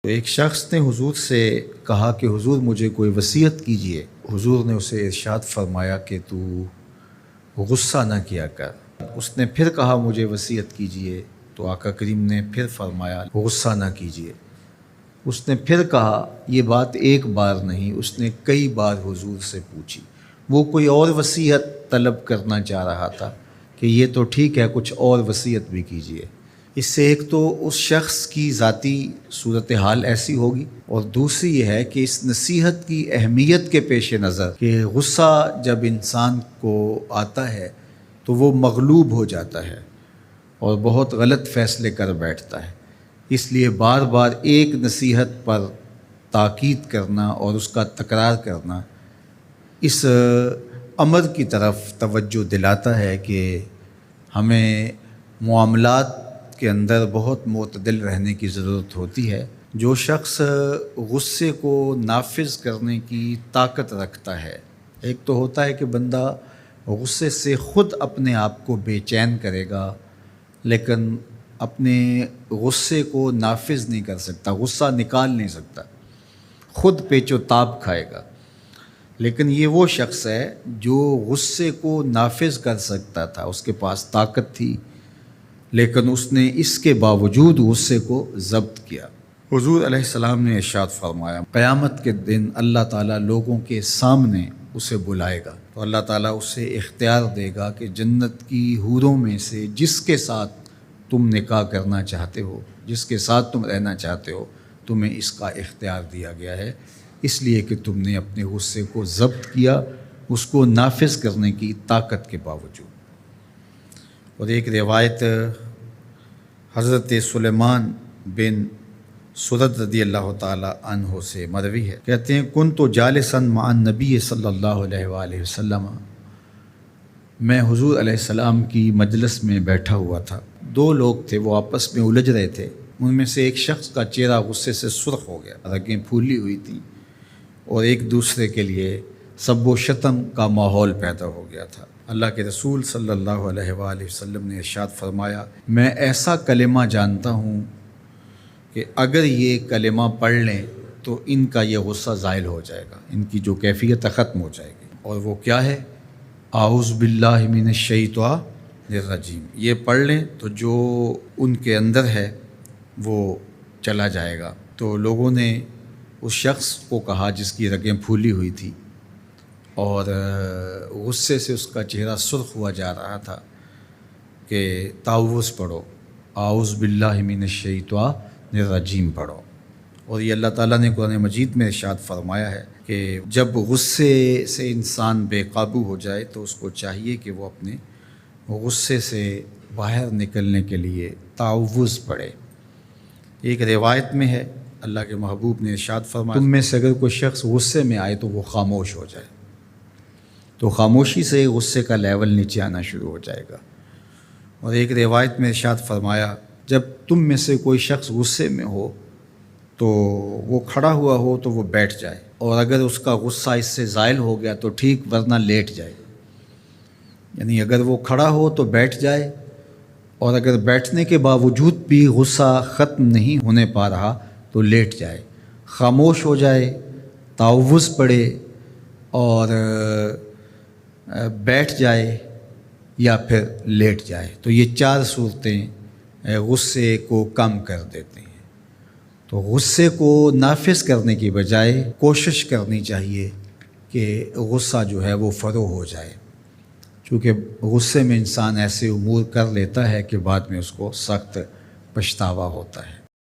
تو ایک شخص نے حضور سے کہا کہ حضور مجھے کوئی وصیت کیجئے۔ حضور نے اسے ارشاد فرمایا کہ تو غصہ نہ کیا کر۔ اس نے پھر کہا مجھے وصیت کیجئے، تو آقا کریم نے پھر فرمایا غصہ نہ کیجئے۔ اس نے پھر کہا، یہ بات ایک بار نہیں، اس نے کئی بار حضور سے پوچھی۔ وہ کوئی اور وصیت طلب کرنا چاہ رہا تھا کہ یہ تو ٹھیک ہے، کچھ اور وصیت بھی کیجئے۔ اس سے ایک تو اس شخص کی ذاتی صورتحال ایسی ہوگی، اور دوسری یہ ہے کہ اس نصیحت کی اہمیت کے پیش نظر کہ غصہ جب انسان کو آتا ہے تو وہ مغلوب ہو جاتا ہے اور بہت غلط فیصلے کر بیٹھتا ہے۔ اس لیے بار بار ایک نصیحت پر تاکید کرنا اور اس کا تکرار کرنا اس امر کی طرف توجہ دلاتا ہے کہ ہمیں معاملات کے اندر بہت معتدل رہنے کی ضرورت ہوتی ہے۔ جو شخص غصے کو نافذ کرنے کی طاقت رکھتا ہے، ایک تو ہوتا ہے کہ بندہ غصے سے خود اپنے آپ کو بے چین کرے گا، لیکن اپنے غصے کو نافذ نہیں کر سکتا، غصہ نکال نہیں سکتا، خود پیچ و تاب کھائے گا۔ لیکن یہ وہ شخص ہے جو غصے کو نافذ کر سکتا تھا، اس کے پاس طاقت تھی، لیکن اس نے اس کے باوجود غصے کو ضبط کیا۔ حضور علیہ السلام نے ارشاد فرمایا، قیامت کے دن اللہ تعالیٰ لوگوں کے سامنے اسے بلائے گا، تو اللہ تعالیٰ اسے اختیار دے گا کہ جنت کی حوروں میں سے جس کے ساتھ تم نکاح کرنا چاہتے ہو، جس کے ساتھ تم رہنا چاہتے ہو، تمہیں اس کا اختیار دیا گیا ہے، اس لیے کہ تم نے اپنے غصے کو ضبط کیا، اس کو نافذ کرنے کی طاقت کے باوجود۔ اور ایک روایت حضرت سلیمان بن سرد رضی اللہ تعالی عنہ سے مروی ہے، کہتے ہیں کنت جالسا مع النبی صلی اللہ علیہ وآلہ وسلم، میں حضور علیہ السلام کی مجلس میں بیٹھا ہوا تھا۔ دو لوگ تھے، وہ آپس میں الجھ رہے تھے۔ ان میں سے ایک شخص کا چہرہ غصے سے سرخ ہو گیا، رگیں پھولی ہوئی تھیں، اور ایک دوسرے کے لیے سب و شتم کا ماحول پیدا ہو گیا تھا۔ اللہ کے رسول صلی اللہ علیہ وآلہ وسلم نے ارشاد فرمایا، میں ایسا کلمہ جانتا ہوں کہ اگر یہ کلمہ پڑھ لیں تو ان کا یہ غصہ زائل ہو جائے گا، ان کی جو کیفیت ختم ہو جائے گی۔ اور وہ کیا ہے؟ اعوذ باللہ من الشیطان الرجیم۔ یہ پڑھ لیں تو جو ان کے اندر ہے وہ چلا جائے گا۔ تو لوگوں نے اس شخص کو کہا جس کی رگیں پھولی ہوئی تھی اور غصے سے اس کا چہرہ سرخ ہوا جا رہا تھا کہ تعوذ پڑھو، اعوذ باللہ من الشیطان الرجیم پڑھو۔ اور یہ اللہ تعالیٰ نے قرآن مجید میں ارشاد فرمایا ہے کہ جب غصے سے انسان بے قابو ہو جائے تو اس کو چاہیے کہ وہ اپنے غصے سے باہر نکلنے کے لیے تعوذ پڑھے۔ ایک روایت میں ہے اللہ کے محبوب نے ارشاد فرمایا، تم میں سے اگر کوئی شخص غصے میں آئے تو وہ خاموش ہو جائے، تو خاموشی سے غصے کا لیول نیچے آنا شروع ہو جائے گا۔ اور ایک روایت میں ارشاد فرمایا، جب تم میں سے کوئی شخص غصے میں ہو تو وہ کھڑا ہوا ہو تو وہ بیٹھ جائے، اور اگر اس کا غصہ اس سے زائل ہو گیا تو ٹھیک، ورنہ لیٹ جائے۔ یعنی اگر وہ کھڑا ہو تو بیٹھ جائے، اور اگر بیٹھنے کے باوجود بھی غصہ ختم نہیں ہونے پا رہا تو لیٹ جائے، خاموش ہو جائے، تعوذ پڑھے اور بیٹھ جائے یا پھر لیٹ جائے۔ تو یہ چار صورتیں غصے کو کم کر دیتے ہیں۔ تو غصے کو نافذ کرنے کی بجائے کوشش کرنی چاہیے کہ غصہ جو ہے وہ فروغ ہو جائے، چونکہ غصے میں انسان ایسے امور کر لیتا ہے کہ بعد میں اس کو سخت پچھتاوا ہوتا ہے۔